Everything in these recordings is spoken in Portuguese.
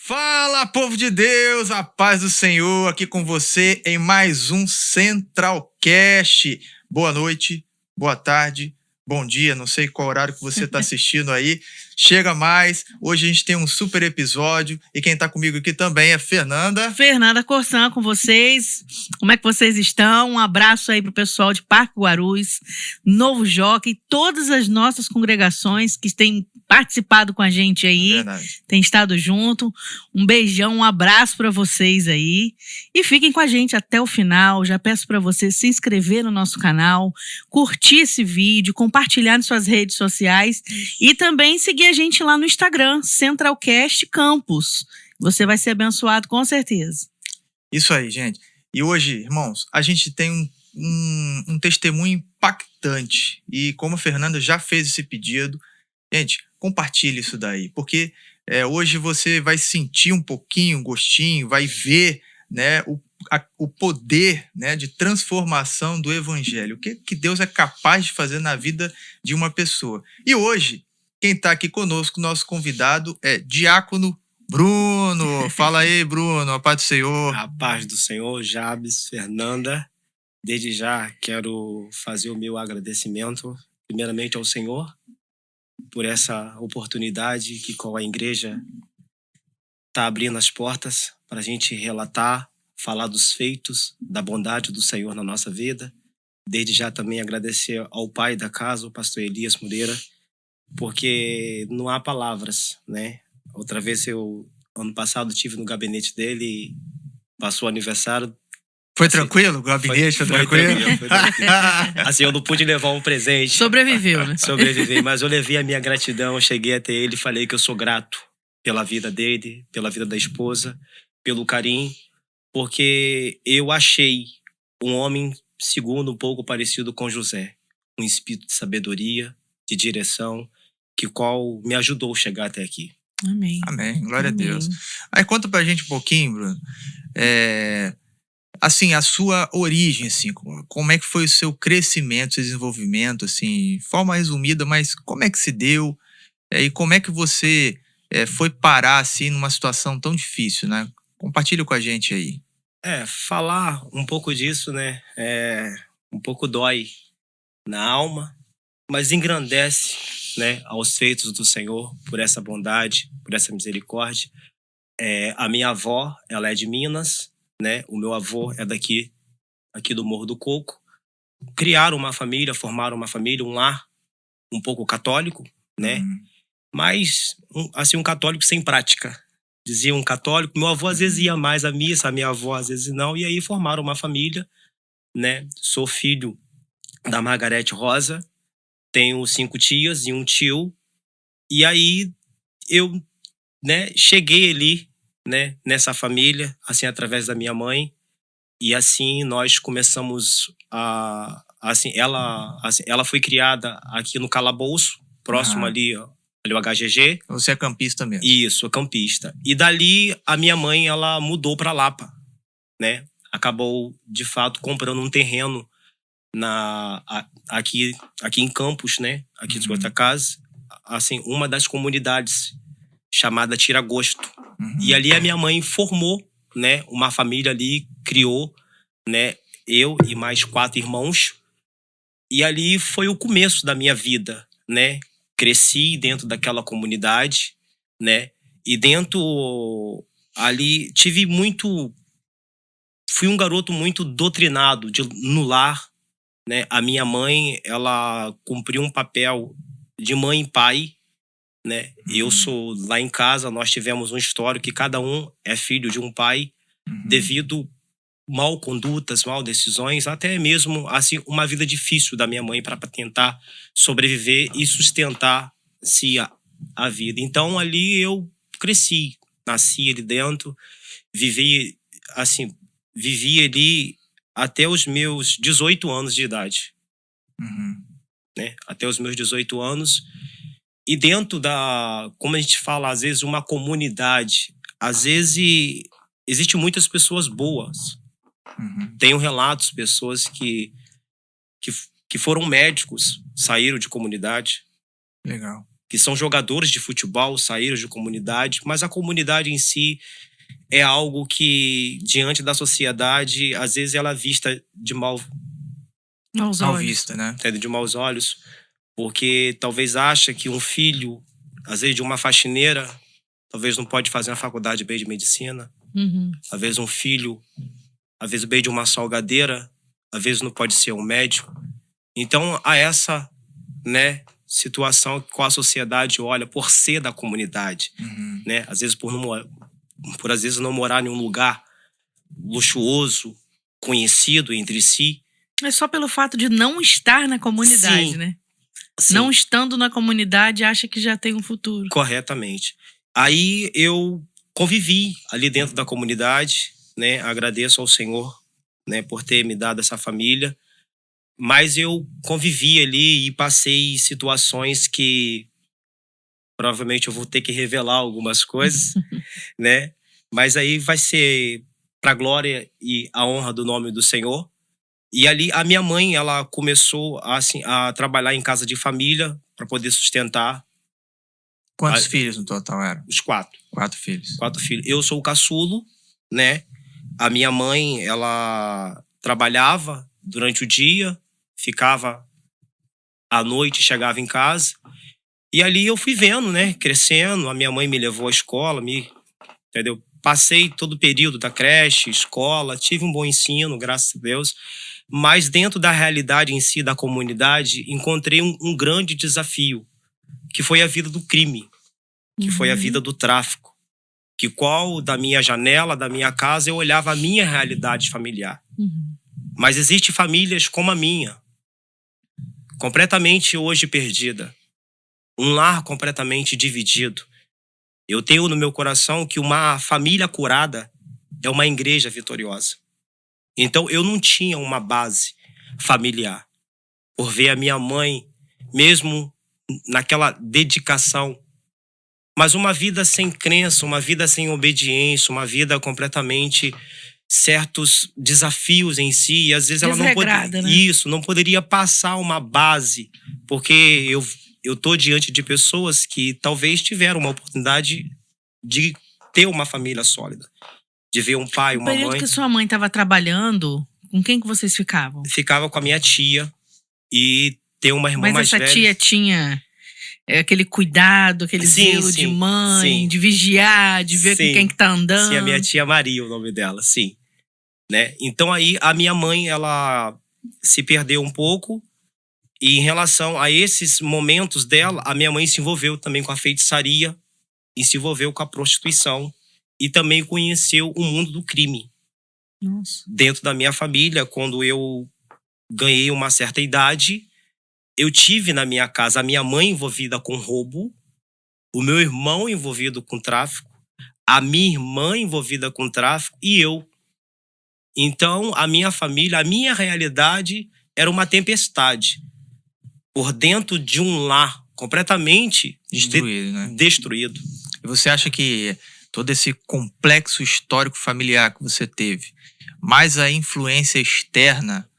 Fala, povo de Deus, a paz do Senhor, aqui com você em mais um Centralcast. Boa noite, boa tarde, bom dia, não sei qual horário que você está assistindo aí. Chega mais, hoje a gente tem um super episódio e quem está comigo aqui também é Fernanda. Fernanda Corsan com vocês. Como é que vocês estão? Um abraço aí pro pessoal de Parque Guarulhos, Novo Jockey, todas as nossas congregações que têm participado com a gente aí, têm estado junto. Um beijão, um abraço para vocês aí. E fiquem com a gente até o final. Já peço para você se inscrever no nosso canal, curtir esse vídeo, compartilhar nas suas redes sociais e também seguir a gente lá no Instagram, Centralcast Campus. Você vai ser abençoado com certeza. Isso aí, gente. E hoje, irmãos, a gente tem um testemunho impactante. E como a Fernanda já fez esse pedido, gente, compartilhe isso daí. Porque hoje você vai sentir um pouquinho, um gostinho, vai ver, né, o poder, né, de transformação do evangelho. O que Deus é capaz de fazer na vida de uma pessoa. E hoje, quem está aqui conosco, nosso convidado é Diácono Bruno. Fala aí, Bruno, a paz do Senhor. A paz do Senhor, Jabes, Fernanda. Desde já quero fazer o meu agradecimento, primeiramente ao Senhor, por essa oportunidade que com a igreja está abrindo as portas para a gente relatar, falar dos feitos, da bondade do Senhor na nossa vida. Desde já também agradecer ao pai da casa, o pastor Elias Moreira, porque não há palavras, né? Outra vez ano passado, estive no gabinete dele e passou o aniversário. Foi tranquilo? O gabinete foi tranquilo? Foi tranquilo. Assim, eu não pude levar um presente. Sobreviveu, né? Sobrevivei, mas eu levei a minha gratidão, eu cheguei até ele e falei que eu sou grato pela vida dele, pela vida da esposa, pelo carinho, porque eu achei um homem, segundo, um pouco parecido com José. Um espírito de sabedoria, de direção, qual me ajudou a chegar até aqui. Amém. Amém. Glória a Deus. Aí conta pra gente um pouquinho, Bruno. Assim, a sua origem, assim, como é que foi o seu crescimento, seu desenvolvimento, assim, de forma resumida, mas como é que se deu? E como é que você foi parar, assim, numa situação tão difícil, né? Compartilha com a gente aí. Falar um pouco disso, né? Um pouco dói na alma, mas engrandece, né, aos feitos do Senhor, por essa bondade, por essa misericórdia. A minha avó, ela é de Minas, né? O meu avô é aqui do Morro do Coco. Criaram uma família, formaram uma família, um lar um pouco católico, né? Mas, assim, um católico sem prática. Dizia um católico, meu avô às vezes ia mais à missa, a minha avó às vezes não, e aí formaram uma família, né? Sou filho da Margarete Rosa, tenho 5 tias e um tio, e aí eu, né, cheguei ali, né, nessa família, assim, através da minha mãe, e assim nós começamos assim, ela foi criada aqui no Calabouço, próximo ali o HGG. Você é campista mesmo? Isso, campista. E dali a minha mãe, ela mudou para Lapa, né? Acabou, de fato, comprando um terreno aqui em Campos, né? Aqui de Goitacazes, assim, uma das comunidades chamada Tiragosto. E ali a minha mãe formou, né, uma família ali, criou, né, eu e mais 4 irmãos. E ali foi o começo da minha vida, né? Cresci dentro daquela comunidade, né? E dentro ali fui um garoto muito doutrinado no lar, né? A minha mãe, ela cumpriu um papel de mãe e pai, né? Eu sou lá em casa, nós tivemos um histórico que cada um é filho de um pai, devido mal condutas, mal decisões, até mesmo assim uma vida difícil da minha mãe para tentar sobreviver e sustentar-se a vida. Então ali eu cresci, nasci ali dentro, vivi ali até os meus 18 anos de idade. Né? Até os meus 18 anos. E dentro como a gente fala, às vezes, uma comunidade, às vezes, existem muitas pessoas boas. Tenho relatos, pessoas que foram médicos, saíram de comunidade. Legal. que são jogadores de futebol, saíram de comunidade, mas a comunidade em si é algo que, diante da sociedade, às vezes ela é vista de Maus Mal olhos. vista, né? de maus olhos, porque talvez acha que um filho, às vezes de uma faxineira, talvez não pode fazer uma faculdade bem de medicina, Uhum. às vezes um filho, às vezes bem de uma salgadeira, às vezes não pode ser um médico. Então, há essa, né, situação que a sociedade olha por ser da comunidade, Uhum. né? Às vezes às vezes não morar em um lugar luxuoso, conhecido entre si. É só pelo fato de não estar na comunidade, Sim. né? Sim, Não estando na comunidade, acha que já tem um futuro. corretamente. Aí eu convivi ali dentro da comunidade, né? Agradeço ao Senhor, né, por ter me dado essa família. Mas eu convivi ali e passei situações que provavelmente eu vou ter que revelar algumas coisas, né? Mas aí vai ser para a glória e a honra do nome do Senhor. E ali a minha mãe, ela começou assim, a trabalhar em casa de família para poder sustentar Quantos Ah, filhos no total eram? os 4 4 filhos. filhos. Eu sou o caçulo, né? A minha mãe, ela trabalhava durante o dia, ficava à noite, chegava em casa. E ali eu fui vendo, né? Crescendo. A minha mãe me levou à escola, entendeu? Passei todo o período da creche, escola, tive um bom ensino, graças a Deus. Mas dentro da realidade em si, da comunidade, encontrei um grande desafio, que foi a vida do crime, que foi a vida do tráfico. Que qual da minha janela, da minha casa, eu olhava a minha realidade familiar. Uhum. Mas existem famílias como a minha, completamente hoje perdida. Um lar completamente dividido. Eu tenho no meu coração que uma família curada é uma igreja vitoriosa. Então eu não tinha uma base familiar. Por ver a minha mãe, mesmo naquela dedicação, mas uma vida sem crença, uma vida sem obediência, uma vida completamente certos desafios em si, e às vezes ela não Desregrada, né? Isso, não poderia passar uma base, porque eu tô diante de pessoas que talvez tiveram uma oportunidade de ter uma família sólida, de ver um pai, No uma período mãe. que sua mãe estava trabalhando, com quem que vocês ficavam? Ficava com a minha tia e ter uma irmã Mas mais essa velha. tia tinha aquele cuidado, aquele Sim, zelo de sim, mãe, sim. de vigiar, de ver Sim. com quem que tá andando. Sim, a minha tia Maria, o nome dela, sim. Né? Então aí a minha mãe, ela se perdeu um pouco, e em relação a esses momentos dela, a minha mãe se envolveu também com a feitiçaria e se envolveu com a prostituição e também conheceu o mundo do crime. Nossa. Dentro da minha família, quando eu ganhei uma certa idade, eu tive na minha casa a minha mãe envolvida com roubo, o meu irmão envolvido com tráfico, a minha irmã envolvida com tráfico e eu. Então, a minha família, a minha realidade era uma tempestade. Por dentro de um lar completamente Destruído, né? destruído. E você acha que todo esse complexo histórico familiar que você teve, mais a influência externa,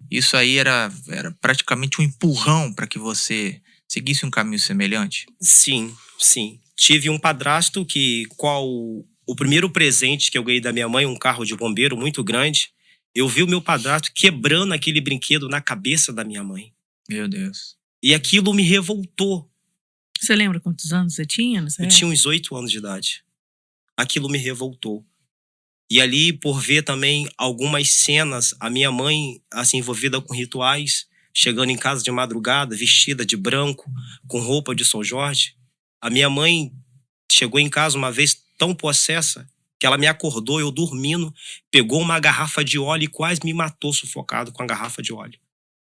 isso aí era praticamente um empurrão para que você seguisse um caminho semelhante? Sim, sim. Tive um padrasto o primeiro presente que eu ganhei da minha mãe, um carro de bombeiro muito grande, eu vi o meu padrasto quebrando aquele brinquedo na cabeça da minha mãe. Meu Deus. E aquilo me revoltou. Você lembra quantos anos você tinha nessa Eu época? tinha uns 8 anos de idade. Aquilo me revoltou. E ali, por ver também algumas cenas, a minha mãe, assim, envolvida com rituais, chegando em casa de madrugada, vestida de branco, com roupa de São Jorge. A minha mãe chegou em casa uma vez tão possessa que ela me acordou, eu dormindo, pegou uma garrafa de óleo e quase me matou sufocado com a garrafa de óleo.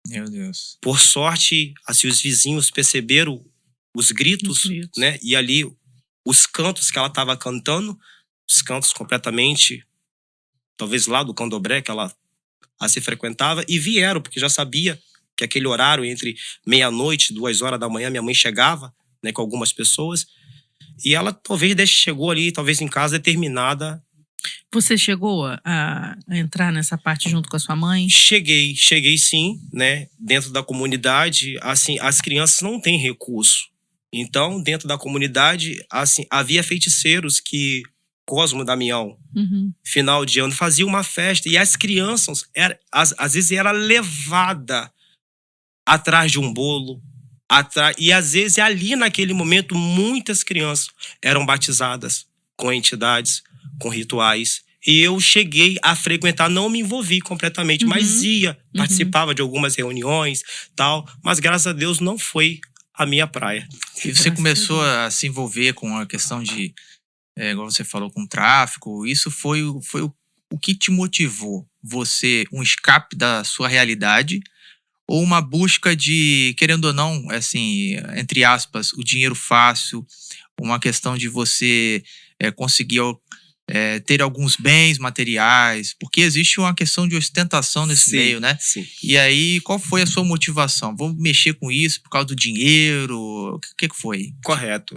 Meu Deus. Por sorte, assim, os vizinhos perceberam os gritos, né? E ali, os cantos que ela estava cantando, os cantos completamente, talvez lá do candomblé que ela se frequentava, e vieram, porque já sabia que aquele horário entre meia-noite, 2 horas da manhã, minha mãe chegava, né, com algumas pessoas, e ela talvez chegou ali, talvez em casa, determinada. Você chegou a entrar nessa parte junto com a sua mãe? Cheguei sim, né? Dentro da comunidade, assim, as crianças não têm recurso, Então, dentro da comunidade, assim, havia feiticeiros que Cosmo Damião, final de ano, fazia uma festa e as crianças, às vezes, era levada atrás de um bolo, e às vezes ali naquele momento muitas crianças eram batizadas com entidades, com rituais. E eu cheguei a frequentar, não me envolvi completamente, mas participava de algumas reuniões, tal, mas graças a Deus não foi a minha praia. E você começou a se envolver com a questão de, igual você falou, com tráfico. Isso foi o que te motivou? Você, um escape da sua realidade ou uma busca de, querendo ou não, assim, entre aspas, o dinheiro fácil, uma questão de você conseguir ter alguns bens materiais, porque existe uma questão de ostentação nesse meio, né? Sim. E aí, qual foi a sua motivação? Vou mexer com isso por causa do dinheiro? O que foi? Correto.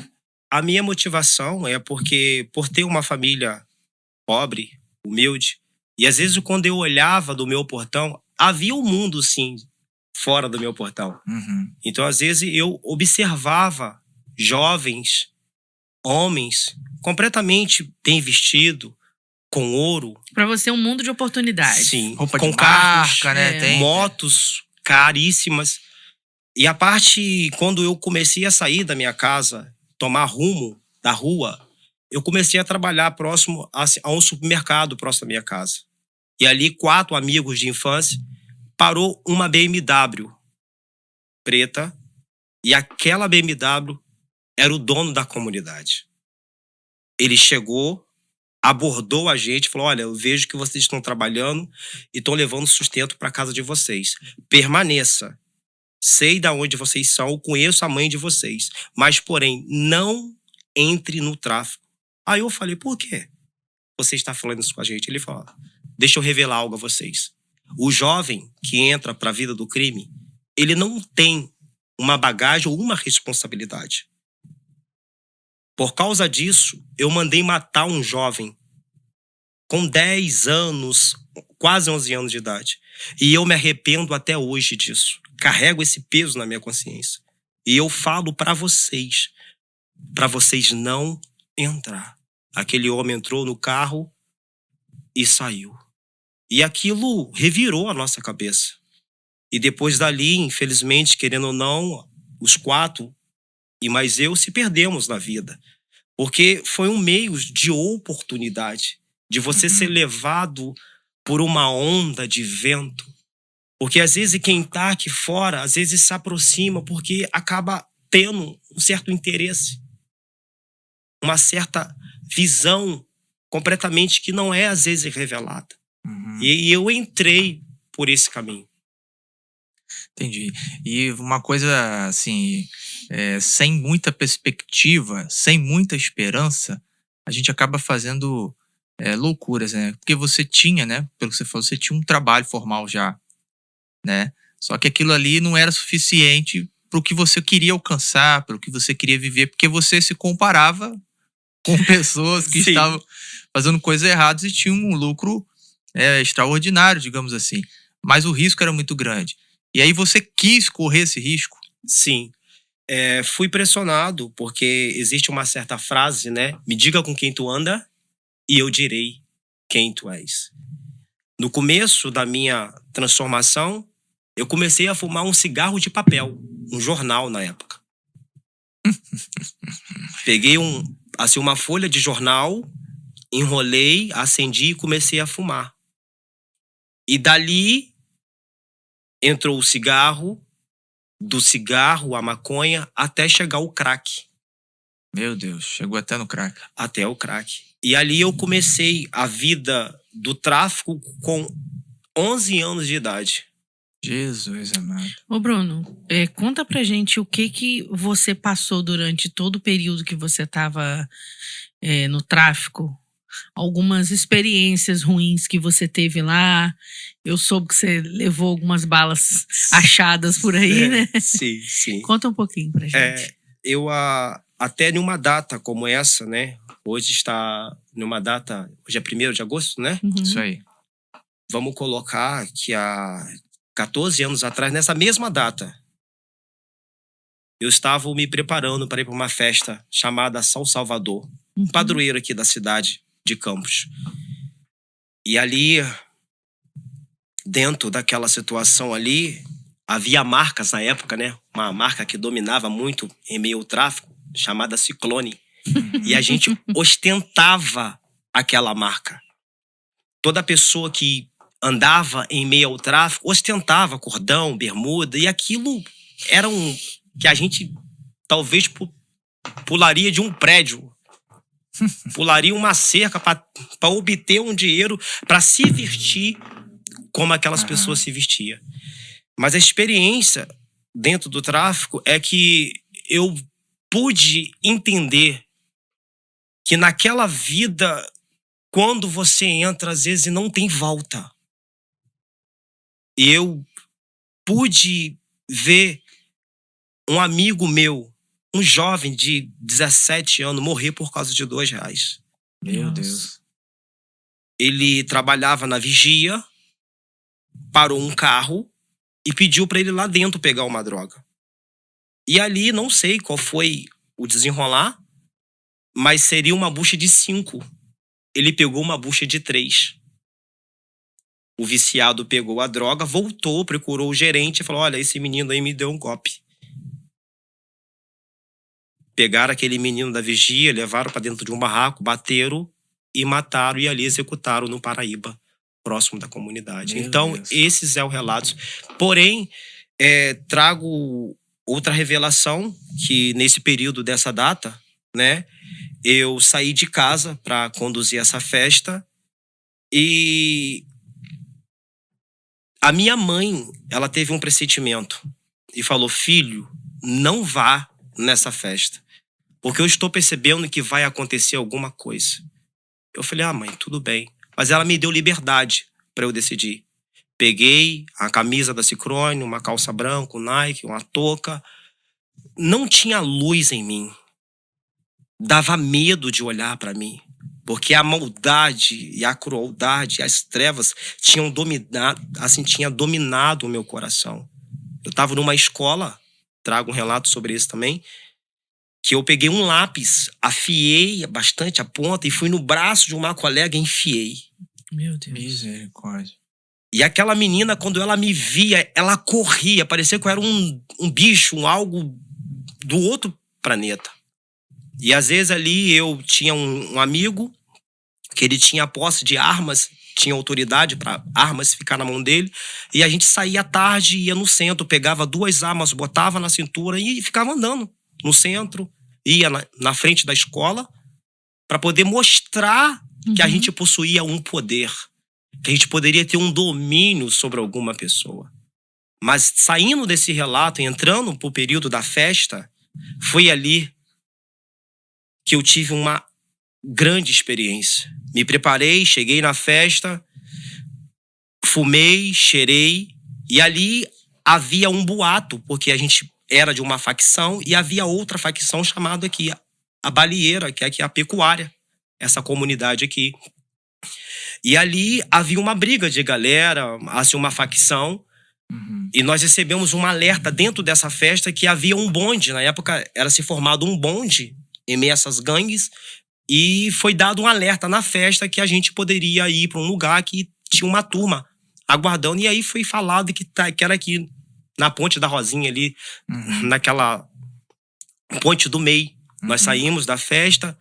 A minha motivação é porque, por ter uma família pobre, humilde, e às vezes quando eu olhava do meu portão, havia um mundo, sim, fora do meu portão. Então, às vezes, eu observava jovens, homens, completamente bem vestido, com ouro. Pra você, um mundo de oportunidades. Sim. Roupa com de carros, marca, né? Tem. motos caríssimas. E a parte, quando eu comecei a sair da minha casa, tomar rumo da rua, eu comecei a trabalhar próximo a um supermercado próximo da minha casa. E ali, 4 amigos de infância, parou uma BMW preta, e aquela BMW era o dono da comunidade. Ele chegou, abordou a gente, falou: olha, eu vejo que vocês estão trabalhando e estão levando sustento para casa de vocês. Permaneça. Sei de onde vocês são, conheço a mãe de vocês, mas, porém, não entre no tráfico. Aí eu falei: por quê você está falando isso com a gente? Ele falou: deixa eu revelar algo a vocês. O jovem que entra para a vida do crime, ele não tem uma bagagem ou uma responsabilidade. Por causa disso, eu mandei matar um jovem com 10 anos, quase 11 anos de idade. E eu me arrependo até hoje disso. Carrego esse peso na minha consciência. E eu falo para vocês não entrar. Aquele homem entrou no carro e saiu. E aquilo revirou a nossa cabeça. E depois dali, infelizmente, querendo ou não, os 4 e mais eu se perdemos na vida. Porque foi um meio de oportunidade, de você ser levado por uma onda de vento. Porque às vezes quem está aqui fora, às vezes se aproxima porque acaba tendo um certo interesse, uma certa visão completamente que não é às vezes revelada. E eu entrei por esse caminho. Entendi. E uma coisa assim, sem muita perspectiva, sem muita esperança, a gente acaba fazendo loucuras, né? Porque você tinha, né? Pelo que você falou, você tinha um trabalho formal já, né? Só que aquilo ali não era suficiente para o que você queria alcançar, para o que você queria viver, porque você se comparava com pessoas que estavam fazendo coisas erradas e tinham um lucro extraordinário, digamos assim. Mas o risco era muito grande. E aí você quis correr esse risco? Sim. Fui pressionado, porque existe uma certa frase, né? Me diga com quem tu anda e eu direi quem tu és. No começo da minha transformação, eu comecei a fumar um cigarro de papel, um jornal na época. Peguei uma folha de jornal, enrolei, acendi e comecei a fumar. E dali entrou o cigarro, do cigarro à maconha, até chegar o crack. Meu Deus, chegou até no crack. Até o crack. E ali eu comecei a vida do tráfico com 11 anos de idade. Jesus amado. Ô Bruno, conta pra gente o que você passou durante todo o período que você estava no tráfico. Algumas experiências ruins que você teve lá. Eu soube que você levou algumas balas achadas por aí, né? Sim, sim. Conta um pouquinho pra gente. Eu até numa data como essa, né? Hoje está numa data, hoje é 1º de agosto, né? Isso aí. Vamos colocar que há 14 anos atrás, nessa mesma data, eu estava me preparando para ir para uma festa chamada São Salvador, Uhum. padroeiro aqui da cidade de Campos. E ali, dentro daquela situação ali, havia marcas na época, né? Uma marca que dominava muito em meio ao tráfico, chamada Ciclone. E a gente ostentava aquela marca. Toda pessoa que andava em meio ao tráfico ostentava cordão, bermuda, e aquilo era que a gente talvez pularia de um prédio, pularia uma cerca para obter um dinheiro para se vestir como aquelas pessoas se vestiam. Mas a experiência dentro do tráfico é que eu pude entender que naquela vida, quando você entra, às vezes não tem volta. E eu pude ver um amigo meu, um jovem de 17 anos, morrer por causa de R$2. Meu Nossa. Deus. Ele trabalhava na vigia, parou um carro e pediu para ele lá dentro pegar uma droga. E ali, não sei qual foi o desenrolar, mas seria uma bucha de 5. Ele pegou uma bucha de 3. O viciado pegou a droga, voltou, procurou o gerente e falou: olha, esse menino aí me deu um golpe. Pegaram aquele menino da vigia, levaram para dentro de um barraco, bateram e mataram, e ali executaram no Paraíba, próximo da comunidade. Meu Então, Deus. esses são os relatos. Porém, trago outra revelação, que nesse período dessa data, né, eu saí de casa para conduzir essa festa e a minha mãe, ela teve um pressentimento e falou: filho, não vá nessa festa, porque eu estou percebendo que vai acontecer alguma coisa. Eu falei: ah, mãe, tudo bem. Mas ela me deu liberdade para eu decidir. Peguei a camisa da Ciclone, uma calça branca, um Nike, uma touca. Não tinha luz em mim. Dava medo de olhar para mim, porque a maldade e a crueldade, as trevas tinham dominado o meu coração. Eu estava numa escola, trago um relato sobre isso também, que eu peguei um lápis, afiei bastante a ponta e fui no braço de uma colega e enfiei. Meu Deus. Misericórdia. E aquela menina, quando ela me via, ela corria, parecia que eu era um bicho, algo do outro planeta. E às vezes ali eu tinha um amigo que ele tinha posse de armas, tinha autoridade para armas ficar na mão dele, e a gente saía à tarde, ia no centro, pegava 2 armas, botava na cintura e ficava andando no centro, ia na frente da escola para poder mostrar que a gente possuía um poder, que a gente poderia ter um domínio sobre alguma pessoa. Mas saindo desse relato, entrando pro período da festa, foi ali que eu tive uma grande experiência. Me preparei, cheguei na festa, fumei, cheirei, e ali havia um boato, porque a gente era de uma facção e havia outra facção chamada aqui a Balieira, que é aqui a pecuária, essa comunidade aqui. E ali havia uma briga de galera, assim, uma facção, e nós recebemos um alerta dentro dessa festa que havia um bonde. Na época era se formado um bonde em meio a essas gangues, e foi dado um alerta na festa que a gente poderia ir para um lugar que tinha uma turma aguardando, e aí foi falado que era aqui na Ponte da Rosinha ali, naquela Ponte do MEI. Nós saímos da festa,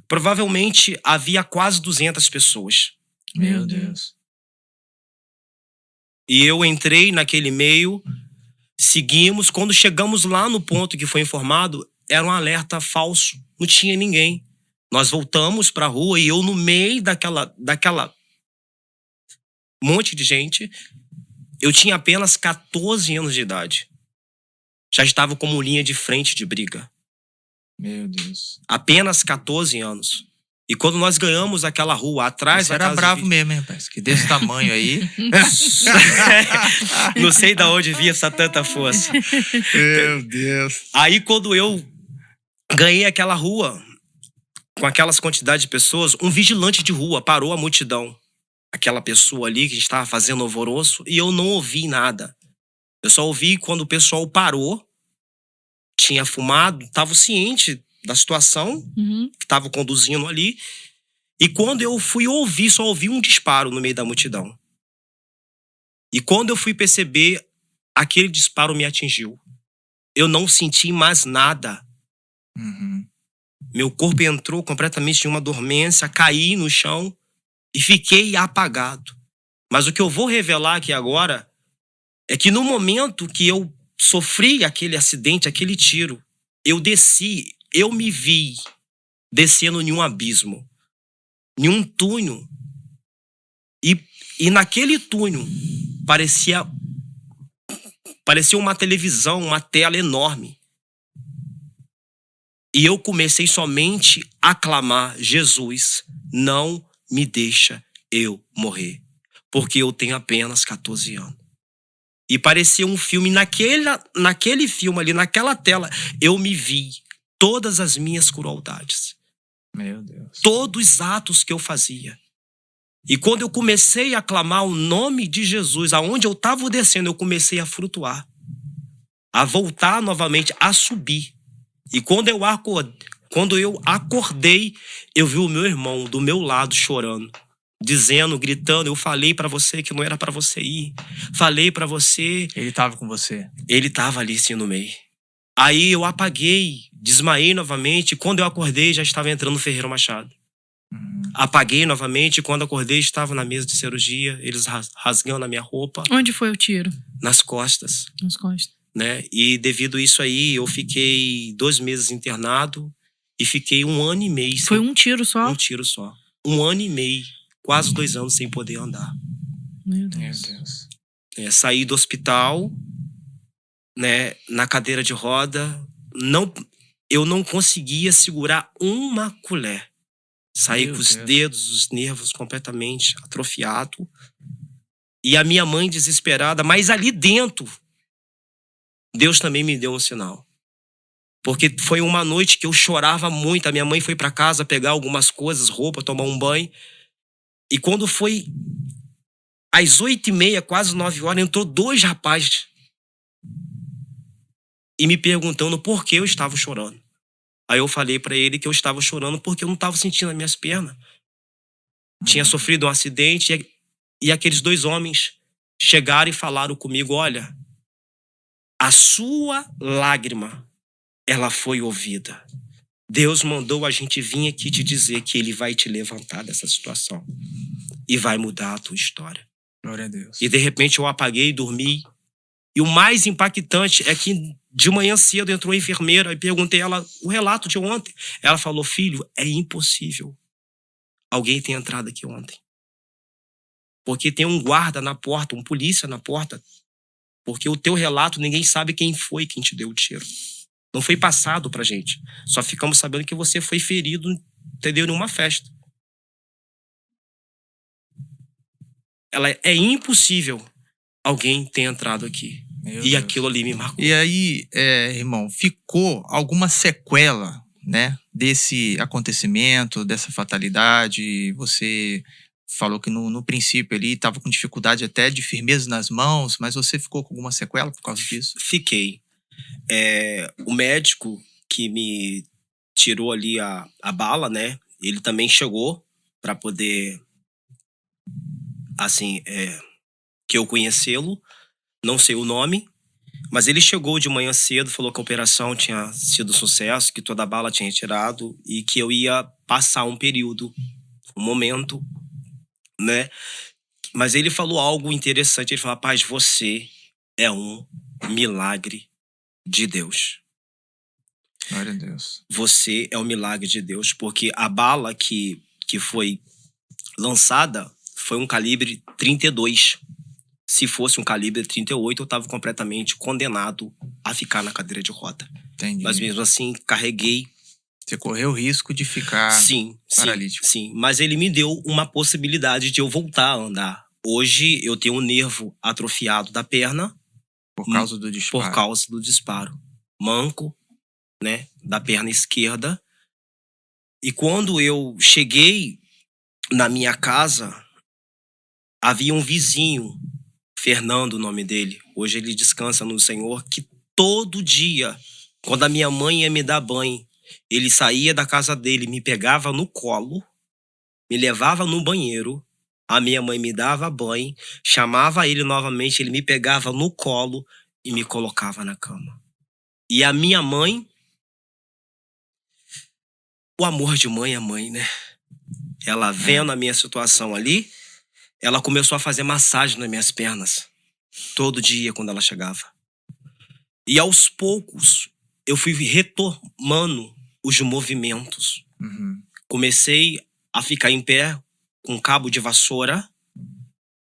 provavelmente havia quase 200 pessoas. Meu Deus. E eu entrei naquele meio, seguimos. Quando chegamos lá no ponto que foi informado, era um alerta falso, não tinha ninguém. Nós voltamos para a rua e eu, no meio daquela monte de gente, eu tinha apenas 14 anos de idade. Já estava como linha de frente de briga. Meu Deus. Apenas 14 anos. E quando nós ganhamos aquela rua atrás Você da era casa bravo mesmo, hein, rapaz? Que desse tamanho aí. Não sei de onde vinha essa tanta força. Meu Deus. Aí quando eu ganhei aquela rua, com aquelas quantidades de pessoas, um vigilante de rua parou a multidão. Aquela pessoa ali que a gente estava fazendo alvoroço, e eu não ouvi nada. Eu só ouvi quando o pessoal parou. tinha fumado, estava ciente da situação Uhum. que estava conduzindo ali. E quando eu fui ouvir, só ouvi um disparo no meio da multidão. E quando eu fui perceber, aquele disparo me atingiu. Eu não senti mais nada. Uhum. Meu corpo entrou completamente em uma dormência, caí no chão e fiquei apagado. Mas o que eu vou revelar aqui agora é que no momento que eu sofri aquele acidente, aquele tiro, eu desci, eu me vi descendo em um abismo, em um túnel. E naquele túnel parecia uma televisão, uma tela enorme. E eu comecei somente a clamar: Jesus, não me deixa eu morrer, porque eu tenho apenas 14 anos. E parecia um filme, naquele filme ali, naquela tela, eu me vi todas as minhas crueldades. Meu Deus. Todos os atos que eu fazia. E quando eu comecei a clamar o nome de Jesus, aonde eu estava descendo, eu comecei a flutuar, a voltar novamente, a subir. E quando eu acordei, eu vi o meu irmão do meu lado chorando, dizendo, gritando: eu falei pra você que não era pra você ir. Falei pra você. Ele tava com você. Ele tava ali sim no meio. Aí eu apaguei, desmaiei novamente. E quando eu acordei, já estava entrando o Ferreiro Machado. Uhum. Apaguei novamente. E quando acordei, estava na mesa de cirurgia, eles rasgando a minha roupa. Onde foi o tiro? Nas costas. Nas costas. Né? E devido a isso aí, eu fiquei 2 meses internado e fiquei 1 ano e meio. Foi um tiro só? Um tiro só. 1 ano e meio, quase 2 anos sem poder andar. Meu Meu Deus. Deus. Saí do hospital, né, na cadeira de roda, eu não conseguia segurar uma colher. Saí Meu com os Deus. dedos, os nervos completamente atrofiados. E a minha mãe desesperada, mas ali dentro, Deus também me deu um sinal. Porque foi uma noite que eu chorava muito. A minha mãe foi para casa pegar algumas coisas, roupa, tomar um banho. E quando foi às 8h30, quase 9h, entrou 2 rapazes e me perguntando por que eu estava chorando. Aí eu falei para ele que eu estava chorando porque eu não estava sentindo as minhas pernas. Tinha sofrido um acidente e aqueles 2 homens chegaram e falaram comigo: olha, a sua lágrima, ela foi ouvida. Deus mandou a gente vir aqui te dizer que Ele vai te levantar dessa situação e vai mudar a tua história. Glória a Deus. E de repente eu apaguei, dormi. E o mais impactante é que de manhã cedo entrou a enfermeira e perguntei a ela o relato de ontem. Ela falou: filho, é impossível alguém ter entrado aqui ontem. Porque tem um guarda na porta, um polícia na porta. Porque o teu relato, ninguém sabe quem foi quem te deu o tiro. Não foi passado pra gente. Só ficamos sabendo que você foi ferido, entendeu, numa festa. É impossível alguém ter entrado aqui. Meu E Deus. aquilo ali me marcou. E aí, irmão, ficou alguma sequela, né, desse acontecimento, dessa fatalidade? Você falou que no princípio ali estava com dificuldade até de firmeza nas mãos, mas você ficou com alguma sequela por causa disso? Fiquei. O médico que me tirou ali a bala, né? Ele também chegou para poder, assim, que eu conhecê-lo. Não sei o nome, mas ele chegou de manhã cedo, falou que a operação tinha sido sucesso, que toda a bala tinha retirado e que eu ia passar um período, um momento, né? Mas ele falou algo interessante. Ele falou: rapaz, você é um milagre de Deus. Glória a Deus. Você é um milagre de Deus, porque a bala que foi lançada foi um calibre 32. Se fosse um calibre 38, eu estava completamente condenado a ficar na cadeira de roda. Entendi. Mas mesmo assim, carreguei. Você correu o risco de ficar Sim, paralítico. sim. Mas ele me deu uma possibilidade de eu voltar a andar. Hoje eu tenho um nervo atrofiado da perna. Por causa do disparo. Por causa do disparo. Manco, né, da perna esquerda. E quando eu cheguei na minha casa, havia um vizinho, Fernando, o nome dele. Hoje ele descansa no Senhor, que todo dia, Quando a minha mãe ia me dar banho, ele saía da casa dele, me pegava no colo, me levava no banheiro, a minha mãe me dava banho, chamava ele novamente, ele me pegava no colo e me colocava na cama. E a minha mãe, o amor de mãe é mãe, né? Ela vendo a minha situação ali, ela começou a fazer massagem nas minhas pernas. Todo dia quando ela chegava. E aos poucos, eu fui retomando os movimentos. Uhum. Comecei a ficar em pé com cabo de vassoura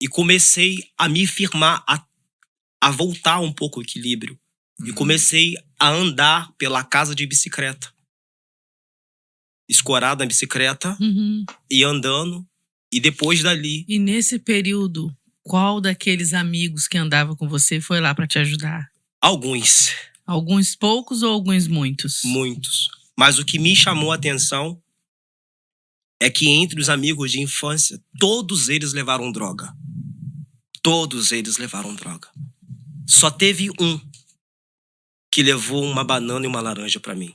e comecei a me firmar, a voltar um pouco o equilíbrio. E comecei a andar pela casa de bicicleta. Escorado na bicicleta e andando. E depois dali... E nesse período, qual daqueles amigos que andava com você foi lá pra te ajudar? Alguns. Alguns poucos ou alguns muitos? Muitos. Mas o que me chamou a atenção é que entre os amigos de infância, todos eles levaram droga. Todos eles levaram droga. Só teve um que levou uma banana e uma laranja pra mim.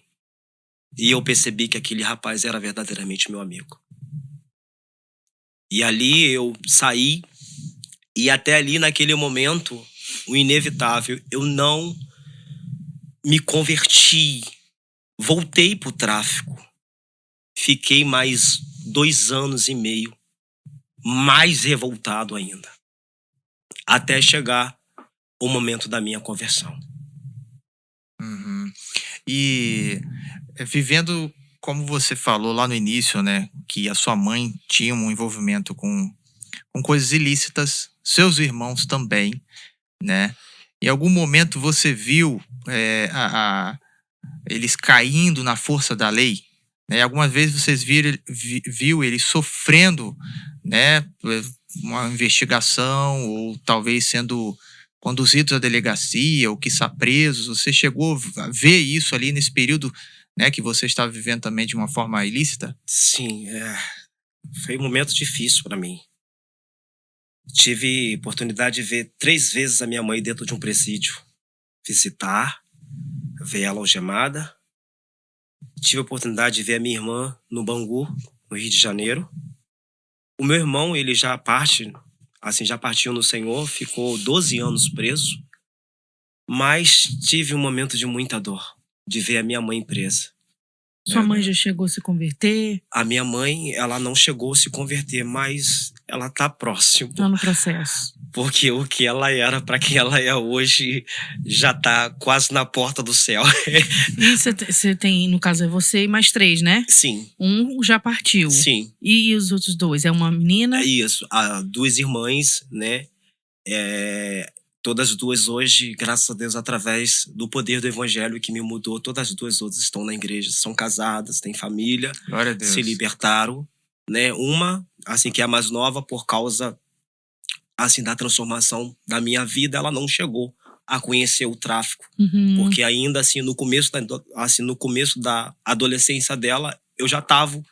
E eu percebi que aquele rapaz era verdadeiramente meu amigo. E ali eu saí, e até ali naquele momento, o inevitável, eu não me converti. Voltei pro tráfico. Fiquei mais 2 anos e meio, mais revoltado ainda. Até chegar o momento da minha conversão. Uhum. E vivendo, como você falou lá no início, né, que a sua mãe tinha um envolvimento com coisas ilícitas, seus irmãos também, né? Em algum momento você viu eles caindo na força da lei? Né? Algumas vezes vocês viu eles sofrendo, né, uma investigação ou talvez sendo conduzidos à delegacia ou quiçá presos? Você chegou a ver isso ali nesse período, né, que você estava vivendo também de uma forma ilícita? Sim, foi um momento difícil para mim. Tive oportunidade de ver 3 vezes a minha mãe dentro de um presídio. Visitar, ver ela algemada. Tive a oportunidade de ver a minha irmã no Bangu, no Rio de Janeiro. O meu irmão, ele já partiu no Senhor, ficou 12 anos preso. Mas tive um momento de muita dor, de ver a minha mãe presa. Sua mãe já chegou a se converter? A minha mãe, ela não chegou a se converter, mas ela tá próximo. Tá no processo. Porque o que ela era para quem ela é hoje já tá quase na porta do céu. E você tem, no caso é você e mais 3, né? Sim. Um já partiu. Sim. E os outros 2? É uma menina? É isso. 2 irmãs, né? Todas as 2 hoje, graças a Deus, através do poder do evangelho que me mudou, todas as 2 outras estão na igreja, são casadas, têm família, Glória a Deus. se libertaram, né? Uma, que é a mais nova, por causa, da transformação da minha vida, ela não chegou a conhecer o tráfico, porque ainda no começo da adolescência dela, eu já estava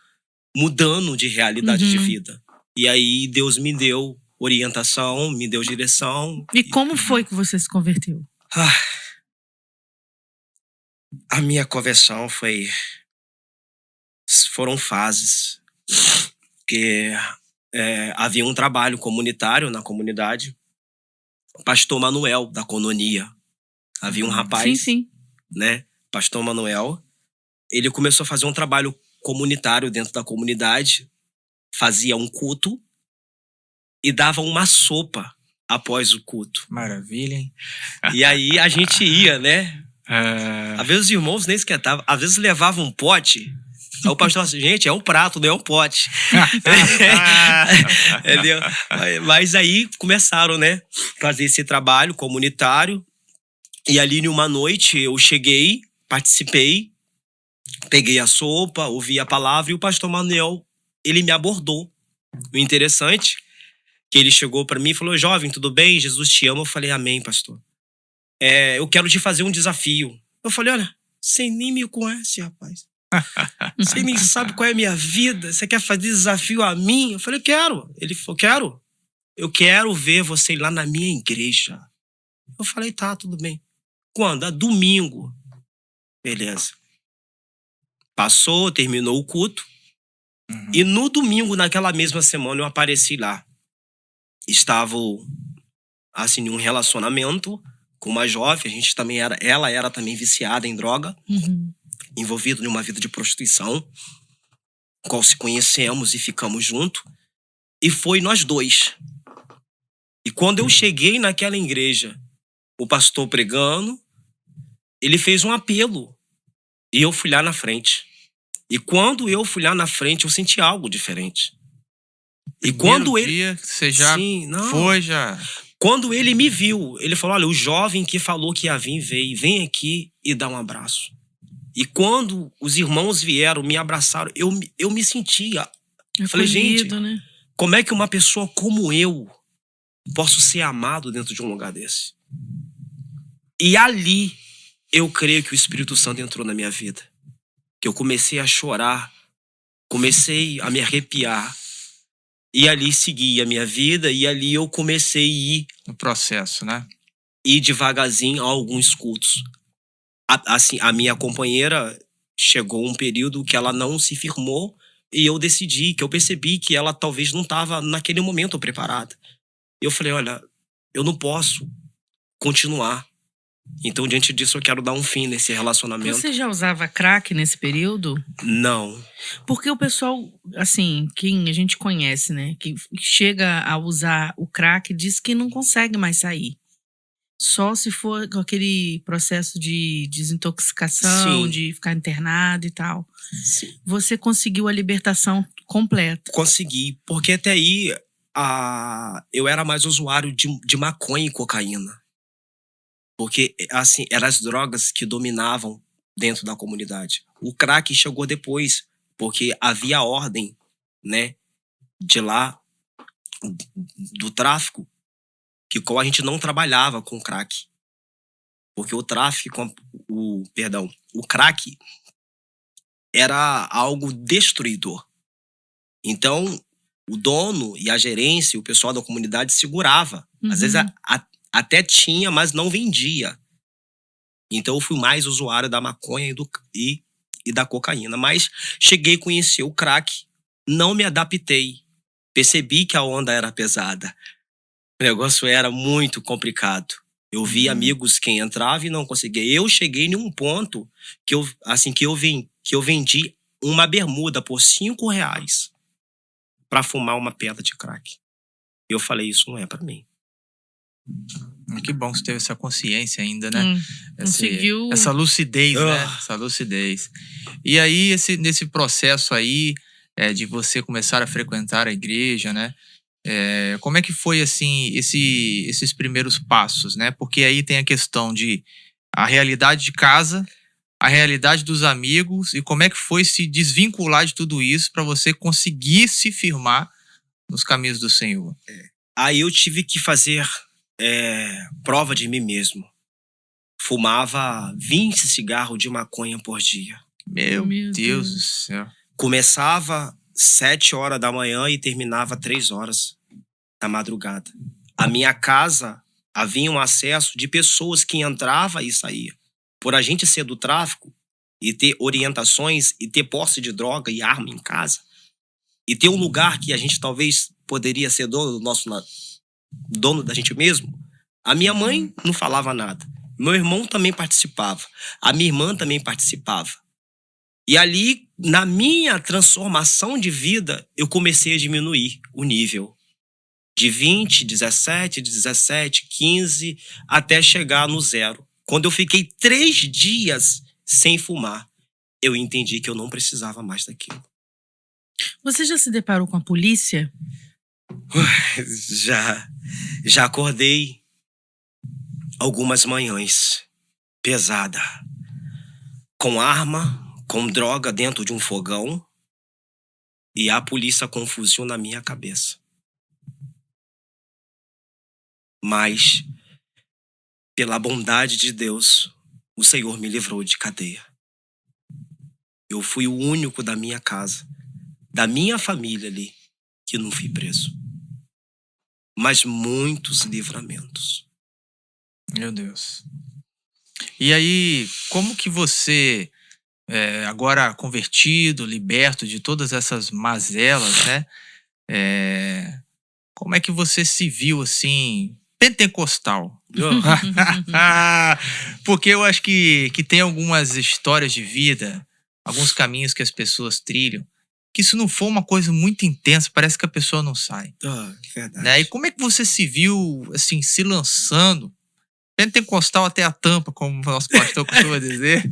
mudando de realidade de vida. E aí Deus me deu orientação, me deu direção. E como foi que você se converteu? A minha conversão foram fases. Que havia um trabalho comunitário na comunidade. Pastor Manuel, da Cononia. Havia um rapaz, né? Pastor Manuel. Ele começou a fazer um trabalho comunitário dentro da comunidade. Fazia um culto. E dava uma sopa após o culto. Maravilha, hein? E aí a gente ia, né? Às vezes os irmãos nem esquentavam. Às vezes levavam um pote. Aí o pastor assim, gente, é um prato, não é um pote. Entendeu? Mas aí começaram, né? Fazer esse trabalho comunitário. E ali, numa noite, eu cheguei, participei, peguei a sopa, ouvi a palavra e o pastor Manuel, ele me abordou. O interessante que ele chegou pra mim e falou, jovem, tudo bem? Jesus te ama. Eu falei, amém, pastor. Eu quero te fazer um desafio. Eu falei, olha, você nem me conhece, rapaz. Você nem sabe qual é a minha vida. Você quer fazer desafio a mim? Eu falei, eu quero. Ele falou, quero. Eu quero ver você lá na minha igreja. Eu falei, tá, tudo bem. Quando? Domingo. Beleza. Passou, terminou o culto. Uhum. E no domingo, naquela mesma semana, eu apareci lá. Estava, assim, em um relacionamento com uma jovem. A gente também ela era também viciada em droga, Uhum. envolvida em uma vida de prostituição, qual se conhecemos e ficamos juntos. E foi nós dois. E quando eu cheguei naquela igreja, o pastor pregando, ele fez um apelo. E eu fui lá na frente. E quando eu fui lá na frente, eu senti algo diferente. E quando ele... dia você já Sim, não. foi, já... Quando ele me viu, ele falou, olha, o jovem que falou que ia vir, veio. Vem aqui e dá um abraço. E quando os irmãos vieram, me abraçaram, eu me sentia... Eu falei, gente, né? como é que uma pessoa como eu posso ser amado dentro de um lugar desse? E ali, eu creio que o Espírito Santo entrou na minha vida. Que eu comecei a chorar, comecei a me arrepiar. E ali segui a minha vida, e ali eu comecei a ir... No processo, né? Ir devagarzinho a alguns cultos. Assim, a minha companheira chegou um período que ela não se firmou, e eu decidi, que eu percebi que ela talvez não estava naquele momento preparada. Eu falei, olha, eu não posso continuar. Então, diante disso, eu quero dar um fim nesse relacionamento. Você já usava crack nesse período? Não. Porque o pessoal, assim, quem a gente conhece, né, que chega a usar o crack, diz que não consegue mais sair. Só se for com aquele processo de desintoxicação, Sim. de ficar internado e tal. Sim. Você conseguiu a libertação completa? Consegui, porque até aí eu era mais usuário de maconha e cocaína. Porque, assim, eram as drogas que dominavam dentro da comunidade. O crack chegou depois, porque havia ordem, né, de lá, do tráfico, que a gente não trabalhava com crack. Porque o tráfico, o crack era algo destruidor. Então, o dono e a gerência, o pessoal da comunidade segurava. Às vezes até tinha, mas não vendia. Então eu fui mais usuário da maconha e da cocaína. Mas cheguei a conhecer o crack, não me adaptei. Percebi que a onda era pesada. O negócio era muito complicado. Eu vi amigos que entravam e não conseguia. Eu cheguei em um ponto que eu vendi uma bermuda por R$5 para fumar uma pedra de crack. Eu falei, isso não é para mim. Que bom que você teve essa consciência ainda, né? Conseguiu... Essa lucidez, né? Essa lucidez. E aí, nesse processo aí, de você começar a frequentar a igreja, né? Como é que foi, assim, esses primeiros passos, né? Porque aí tem a questão de a realidade de casa, a realidade dos amigos, e como é que foi se desvincular de tudo isso para você conseguir se firmar nos caminhos do Senhor? Aí eu tive que fazer prova de mim mesmo. Fumava 20 cigarros de maconha por dia. Meu Deus do céu. Começava 7 horas da manhã e terminava 3 horas da madrugada. A minha casa havia um acesso de pessoas que entravam e saíam. Por a gente ser do tráfico e ter orientações e ter posse de droga e arma em casa e ter um lugar que a gente talvez poderia ser dono da gente mesmo, a minha mãe não falava nada. Meu irmão também participava. A minha irmã também participava. E ali, na minha transformação de vida, eu comecei a diminuir o nível. De 20, 17, 15, até chegar no 0. Quando eu fiquei 3 dias sem fumar, eu entendi que eu não precisava mais daquilo. Você já se deparou com a polícia? Já acordei algumas manhãs pesada, com arma, com droga dentro de um fogão, e a polícia com um fuzil na minha cabeça. Mas, pela bondade de Deus, o Senhor me livrou de cadeia. Eu fui o único da minha casa, da minha família ali, que não fui preso. Mas muitos livramentos. Meu Deus. E aí, como que você, agora convertido, liberto de todas essas mazelas, né? Como é que você se viu assim, pentecostal? Porque eu acho que tem algumas histórias de vida, alguns caminhos que as pessoas trilham, que se não for uma coisa muito intensa, parece que a pessoa não sai. Que verdade. Né? E como é que você se viu, assim, se lançando, pentecostal até a tampa, como o nosso pastor costuma dizer?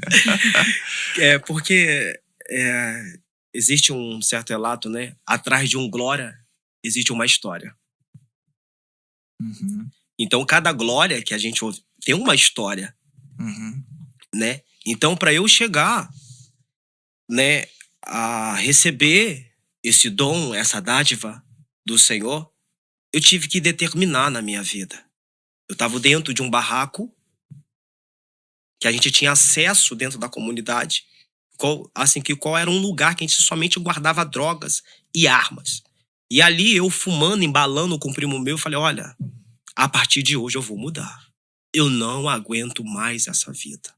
Porque existe um certo relato, né? Atrás de um glória, existe uma história. Uhum. Então, cada glória que a gente ouve tem uma história, Uhum. né? Então, para eu chegar, né, a receber esse dom, essa dádiva do Senhor, eu tive que determinar na minha vida. Eu estava dentro de um barraco que a gente tinha acesso dentro da comunidade, qual era um lugar que a gente somente guardava drogas e armas. E ali eu fumando, embalando com o primo meu, eu falei, olha, a partir de hoje eu vou mudar. Eu não aguento mais essa vida.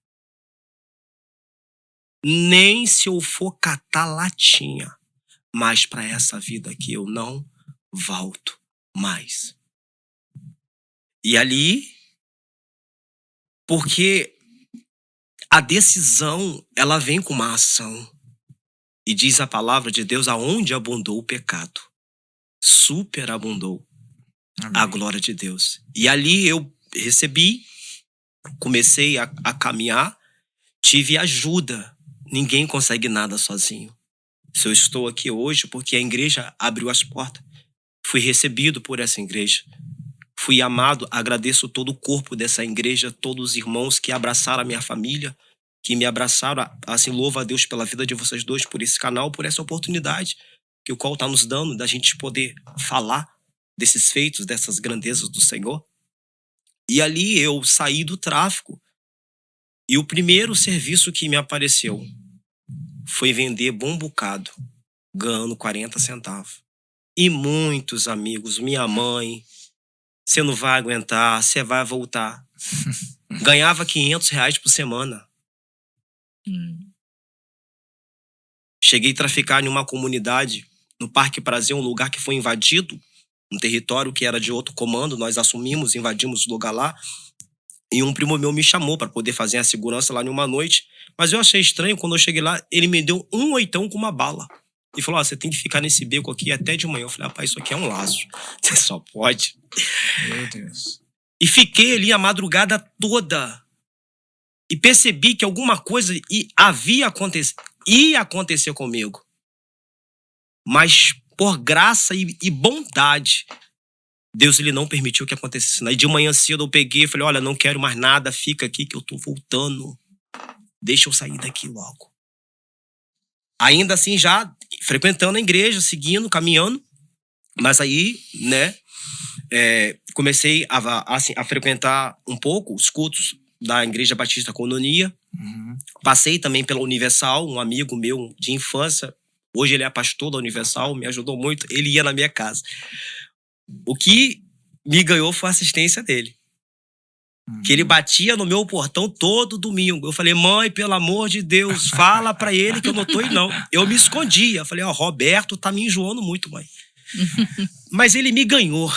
Nem se eu for catar latinha, mas para essa vida aqui eu não volto mais. E ali, porque a decisão, ela vem com uma ação. E diz a palavra de Deus, aonde abundou o pecado, superabundou a glória de Deus. E ali eu recebi, comecei a caminhar, tive ajuda. Ninguém consegue nada sozinho. Se eu estou aqui hoje, porque a igreja abriu as portas, fui recebido por essa igreja, fui amado, agradeço todo o corpo dessa igreja, todos os irmãos que abraçaram a minha família, que me abraçaram, assim, louvo a Deus pela vida de vocês dois, por esse canal, por essa oportunidade que o qual está nos dando, da gente poder falar desses feitos, dessas grandezas do Senhor. E ali eu saí do tráfico, e o primeiro serviço que me apareceu foi vender bom bocado, ganhando 40 centavos. E muitos amigos, minha mãe, você não vai aguentar, você vai voltar. Ganhava R$500 por semana. Cheguei a traficar em uma comunidade, no Parque Prazer, um lugar que foi invadido, um território que era de outro comando, nós assumimos, invadimos o lugar lá, e um primo meu me chamou para poder fazer a segurança lá em uma noite, mas eu achei estranho, quando eu cheguei lá, ele me deu um oitão com uma bala. E falou, você tem que ficar nesse beco aqui até de manhã. Eu falei, rapaz, isso aqui é um laço. Você só pode. Meu Deus. E fiquei ali a madrugada toda. E percebi que alguma coisa ia acontecer comigo. Mas por graça e bondade, Deus ele não permitiu que acontecesse. Aí de manhã cedo eu peguei e falei, olha, não quero mais nada, fica aqui que eu tô voltando. Deixa eu sair daqui logo. Ainda assim, já frequentando a igreja, seguindo, caminhando. Mas aí, né, comecei a frequentar um pouco os cultos da Igreja Batista Cononia. Uhum. Passei também pela Universal, um amigo meu de infância. Hoje ele é pastor da Universal, me ajudou muito. Ele ia na minha casa. O que me ganhou foi a assistência dele. Que ele batia no meu portão todo domingo. Eu falei, mãe, pelo amor de Deus, fala pra ele que eu não tô indo, não. Eu me escondia. Falei, Roberto tá me enjoando muito, mãe. Mas ele me ganhou.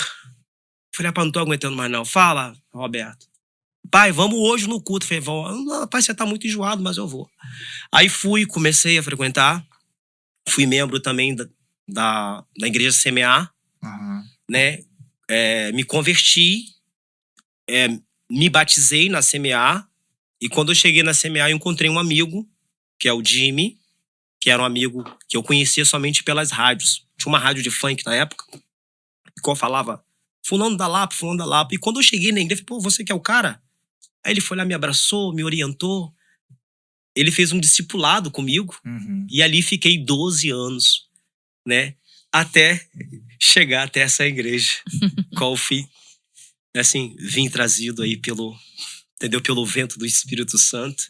Falei, rapaz, não tô aguentando mais, não. Fala, Roberto. Pai, vamos hoje no culto. Falei, pai, você tá muito enjoado, mas eu vou. Aí comecei a frequentar. Fui membro também da igreja CMA, né? Me converti, me batizei na CMA, e quando eu cheguei na CMA eu encontrei um amigo, que é o Jimmy, que era um amigo que eu conhecia somente pelas rádios. Tinha uma rádio de funk na época, que eu falava, fulano da Lapa, fulano da Lapa. E quando eu cheguei na igreja, eu falei, você que é o cara? Aí ele foi lá, me abraçou, me orientou. Ele fez um discipulado comigo, e ali fiquei 12 anos, né? Até chegar até essa igreja, qual fui, assim, vim trazido aí pelo vento do Espírito Santo.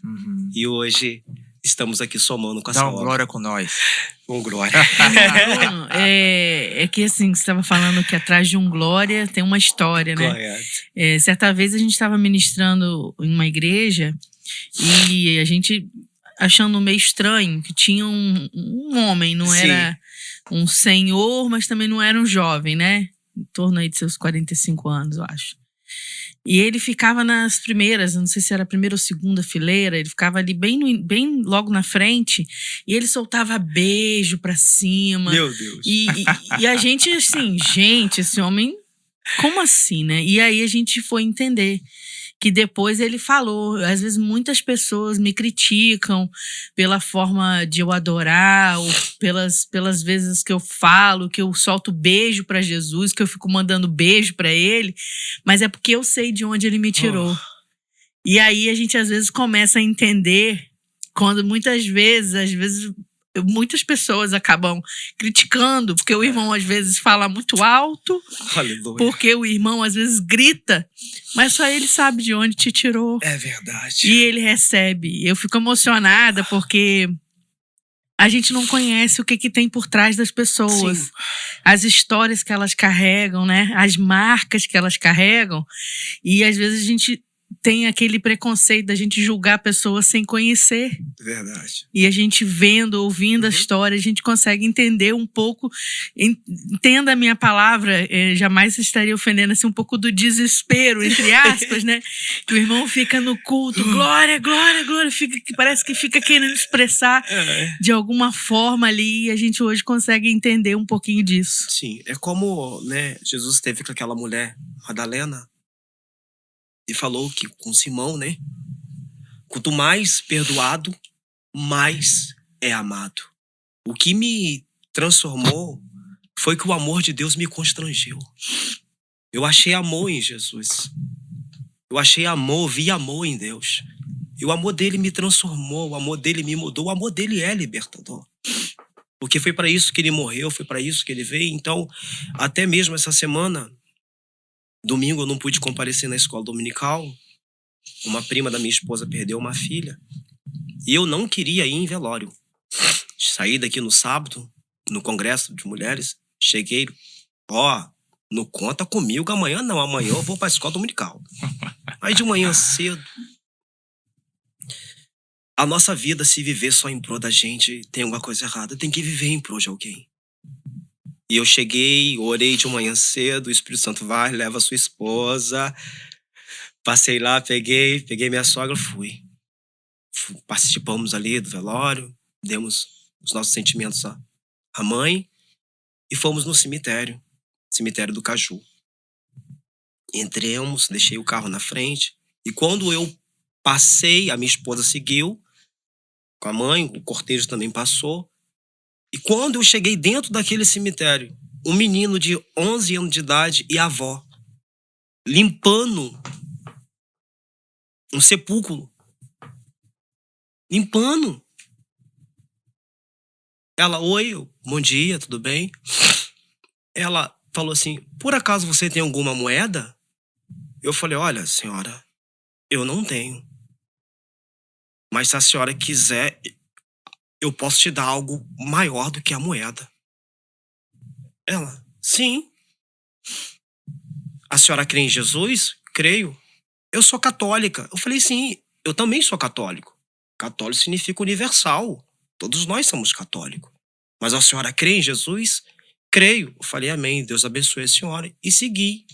E hoje estamos aqui somando com Dá essa uma obra. glória com nós. Com glória. Bruno, é que assim, você estava falando que atrás de um glória tem uma história, né? Correto. Certa vez a gente estava ministrando em uma igreja e a gente achando meio estranho que tinha um homem, não Sim. era um senhor, mas também não era um jovem, né? Em torno aí de seus 45 anos, eu acho. E ele ficava nas primeiras, não sei se era a primeira ou segunda fileira, ele ficava ali bem logo na frente e ele soltava beijo pra cima. Meu Deus. E a gente, assim, gente, esse homem, como assim, né? E aí a gente foi entender que depois ele falou, às vezes muitas pessoas me criticam pela forma de eu adorar, ou pelas vezes que eu falo, que eu solto beijo pra Jesus, que eu fico mandando beijo pra ele, mas é porque eu sei de onde ele me tirou. E aí a gente às vezes começa a entender, quando muitas vezes, muitas pessoas acabam criticando, porque o irmão às vezes fala muito alto, Aleluia. porque o irmão às vezes grita, mas só ele sabe de onde te tirou. É verdade. E ele recebe. Eu fico emocionada porque a gente não conhece o que tem por trás das pessoas. Sim. As histórias que elas carregam, né? As marcas que elas carregam. E às vezes a gente tem aquele preconceito da gente julgar a pessoa sem conhecer. Verdade. E a gente vendo, ouvindo a história, a gente consegue entender um pouco. Entenda a minha palavra, jamais estaria ofendendo assim um pouco do desespero, entre aspas, né? Que o irmão fica no culto, glória, glória, glória, parece que fica querendo expressar de alguma forma ali, e a gente hoje consegue entender um pouquinho disso. Sim, é como, né, Jesus esteve com aquela mulher, Madalena, e falou que com Simão, né? Quanto mais perdoado, mais é amado. O que me transformou foi que o amor de Deus me constrangeu. Eu achei amor em Jesus. Eu achei amor, vi amor em Deus. E o amor dele me transformou, o amor dele me mudou, o amor dele é libertador. Porque foi para isso que ele morreu, foi para isso que ele veio. Então, até mesmo essa semana, domingo eu não pude comparecer na escola dominical. Uma prima da minha esposa perdeu uma filha. E eu não queria ir em velório. Saí daqui no sábado, no congresso de mulheres. Cheguei, não conta comigo amanhã não. Amanhã eu vou para a escola dominical. Aí de manhã cedo. A nossa vida, se viver só em prol da gente, tem alguma coisa errada. Tem que viver em prol de alguém. E eu cheguei, orei de manhã cedo, o Espírito Santo vai, leva a sua esposa. Passei lá, peguei minha sogra, fui. Participamos ali do velório, demos os nossos sentimentos à mãe e fomos no cemitério do Caju. Entramos, deixei o carro na frente e quando eu passei, a minha esposa seguiu com a mãe, o cortejo também passou. E quando eu cheguei dentro daquele cemitério, um menino de 11 anos de idade e a avó limpando um sepulcro. Limpando. Ela, oi, bom dia, tudo bem? Ela falou assim, por acaso você tem alguma moeda? Eu falei, olha, senhora, eu não tenho. Mas se a senhora quiser, eu posso te dar algo maior do que a moeda. Ela, sim. A senhora crê em Jesus? Creio. Eu sou católica. Eu falei, sim, eu também sou católico. Católico significa universal. Todos nós somos católicos. Mas a senhora crê em Jesus? Creio. Eu falei, amém, Deus abençoe a senhora. E segui.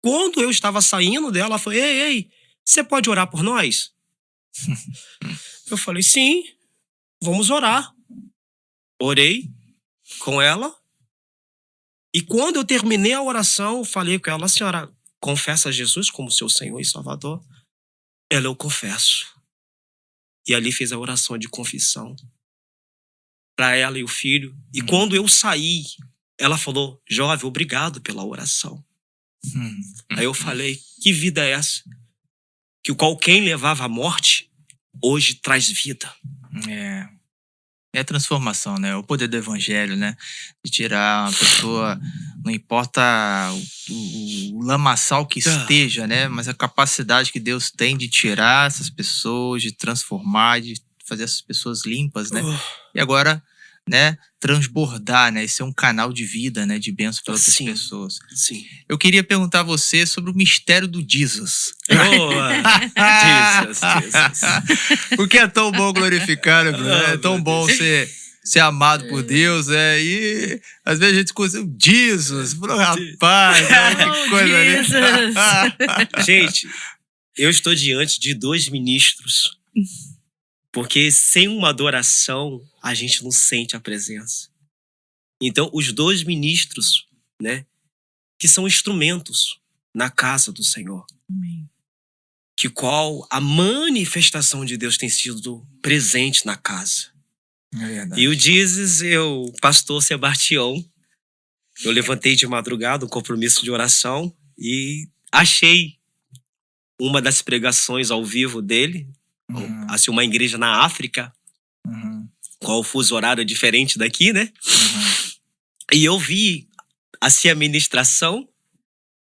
Quando eu estava saindo dela, ela falou, ei, você pode orar por nós? Eu falei, sim, vamos orar. Orei com ela. E quando eu terminei a oração, eu falei com ela, senhora, confessa Jesus como seu Senhor e Salvador? Ela, eu confesso. E ali fez a oração de confissão para ela e o filho. E quando eu saí, ela falou, jovem, obrigado pela oração. Aí eu falei, que vida é essa? Que quem levava a morte, hoje traz vida. É a transformação, né? O poder do evangelho, né? De tirar uma pessoa, não importa o lamaçal que esteja, né? Mas a capacidade que Deus tem de tirar essas pessoas, de transformar, de fazer essas pessoas limpas, né? E agora, né, transbordar, né? E ser um canal de vida, né? De bênção para outras Sim. pessoas. Sim. Eu queria perguntar a você sobre o mistério do Jesus. Jesus. Porque é tão bom glorificar, né, Bruno? É tão meu bom ser amado por Deus, e às vezes a gente consegue Jesus, rapaz, que coisa ali. Gente, eu estou diante de 2 ministros, porque sem uma adoração a gente não sente a presença. Então, os 2 ministros, né, que são instrumentos na casa do Senhor, Amém. que qual a manifestação de Deus tem sido presente na casa. É verdade. E o Jesus, pastor Sebastião, eu levantei de madrugada um compromisso de oração e achei uma das pregações ao vivo dele, assim, uma igreja na África, qual o fuso horário é diferente daqui, né? E eu vi, assim, a ministração.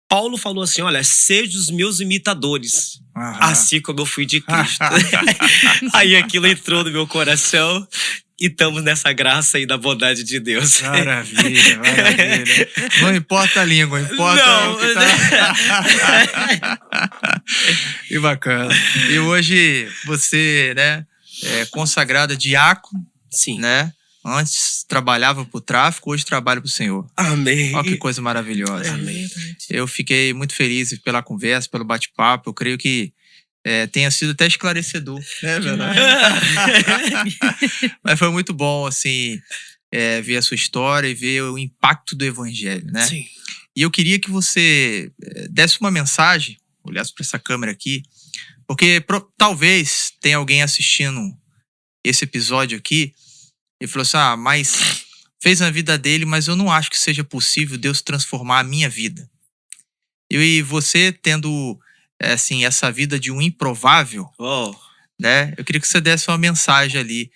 Paulo falou assim, olha, sejam os meus imitadores, assim como eu fui de Cristo. Aí aquilo entrou no meu coração e estamos nessa graça aí da bondade de Deus. Maravilha, maravilha. Não importa a língua, importa Não, o que tá... Que bacana. E hoje você, né, é consagrada diácono, Sim. né? Antes trabalhava pro tráfico, hoje trabalho pro Senhor. Amém. Olha que coisa maravilhosa. Amém. Eu fiquei muito feliz pela conversa, pelo bate-papo. Eu creio que tenha sido até esclarecedor, né, verdade? Mas foi muito bom, assim, ver a sua história e ver o impacto do evangelho, né? Sim. E eu queria que você desse uma mensagem, olhasse para essa câmera aqui, porque talvez tenha alguém assistindo esse episódio aqui e falou assim, mas fez na vida dele, mas eu não acho que seja possível Deus transformar a minha vida. E você tendo, assim, essa vida de um improvável, né? Eu queria que você desse uma mensagem ali,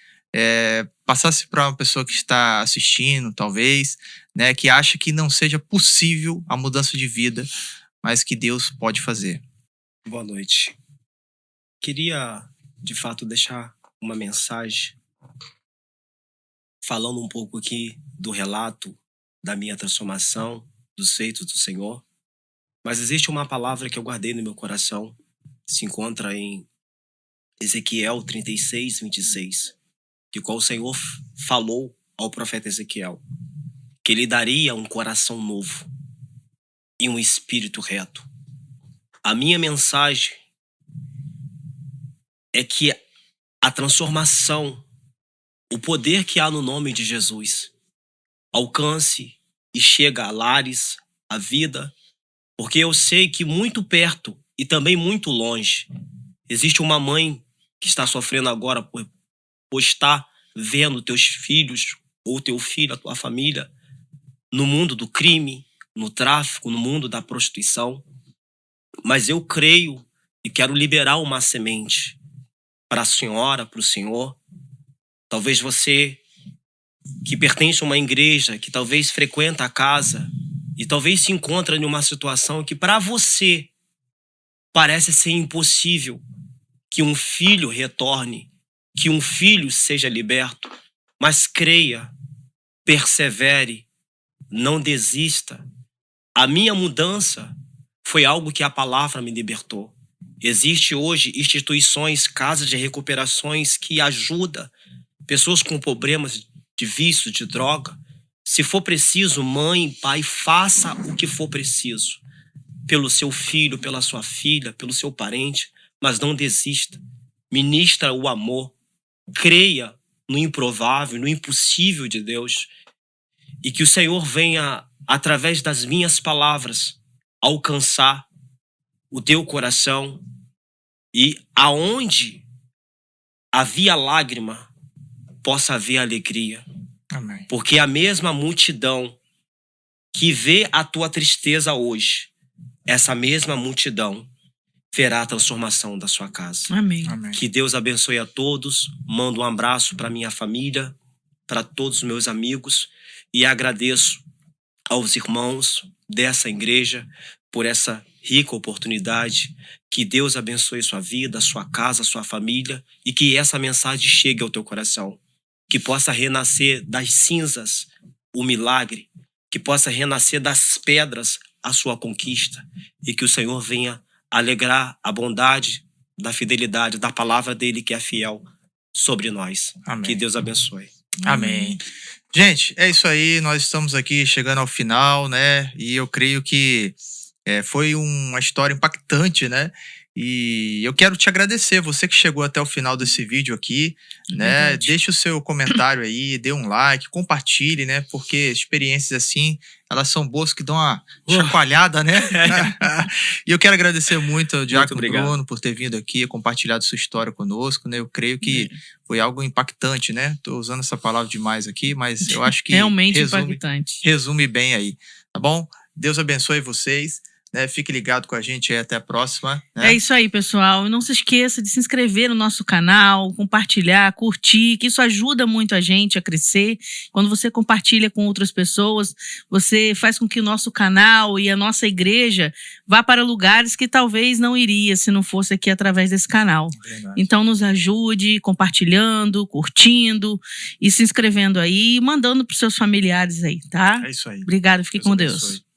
passasse para uma pessoa que está assistindo, talvez, né? Que acha que não seja possível a mudança de vida, mas que Deus pode fazer. Boa noite. Queria, de fato, deixar uma mensagem falando um pouco aqui do relato da minha transformação, dos feitos do Senhor. Mas existe uma palavra que eu guardei no meu coração, se encontra em Ezequiel 36, 26, de qual o Senhor falou ao profeta Ezequiel, que ele daria um coração novo e um espírito reto. A minha mensagem é que a transformação, o poder que há no nome de Jesus, alcance e chega a lares, a vida, porque eu sei que muito perto e também muito longe existe uma mãe que está sofrendo agora por estar vendo teus filhos ou teu filho, a tua família, no mundo do crime, no tráfico, no mundo da prostituição. Mas eu creio e quero liberar uma semente para a senhora, para o senhor. Talvez você que pertence a uma igreja, que talvez frequenta a casa e talvez se encontra em uma situação que para você parece ser impossível que um filho retorne, que um filho seja liberto, mas creia, persevere, não desista. A minha mudança foi algo que a palavra me libertou. Existe hoje instituições, casas de recuperações que ajudam pessoas com problemas de vício, de droga. Se for preciso, mãe, pai, faça o que for preciso. Pelo seu filho, pela sua filha, pelo seu parente, mas não desista. Ministra o amor. Creia no improvável, no impossível de Deus. E que o Senhor venha, através das minhas palavras, alcançar o teu coração. E aonde havia lágrima, possa haver alegria. Amém. Porque a mesma multidão que vê a tua tristeza hoje, essa mesma multidão verá a transformação da sua casa. Amém. Amém. Que Deus abençoe a todos. Mando um abraço para minha família, para todos os meus amigos e agradeço aos irmãos dessa igreja por essa rica oportunidade. Que Deus abençoe sua vida, sua casa, sua família e que essa mensagem chegue ao teu coração. Que possa renascer das cinzas o milagre, que possa renascer das pedras a sua conquista e que o Senhor venha alegrar a bondade da fidelidade, da palavra dele que é fiel sobre nós. Amém. Que Deus abençoe. Amém. Gente, é isso aí. Nós estamos aqui chegando ao final, né? E eu creio que foi uma história impactante, né? E eu quero te agradecer, você que chegou até o final desse vídeo aqui, né? Verdade. Deixa o seu comentário aí, dê um like, compartilhe, né? Porque experiências assim, elas são boas que dão uma chacoalhada, né? E eu quero agradecer muito ao Diácono obrigado. Bruno por ter vindo aqui, compartilhado sua história conosco, né? Eu creio que foi algo impactante, né? Tô usando essa palavra demais aqui, mas eu acho que Realmente impactante. resume bem aí, tá bom? Deus abençoe vocês. Né, fique ligado com a gente aí, até a próxima. Né? É isso aí, pessoal. E não se esqueça de se inscrever no nosso canal, compartilhar, curtir, que isso ajuda muito a gente a crescer. Quando você compartilha com outras pessoas, você faz com que o nosso canal e a nossa igreja vá para lugares que talvez não iria se não fosse aqui através desse canal. Verdade. Então nos ajude compartilhando, curtindo e se inscrevendo aí e mandando para os seus familiares aí, tá? É isso aí. Obrigada, fique Deus com abençoe. Deus.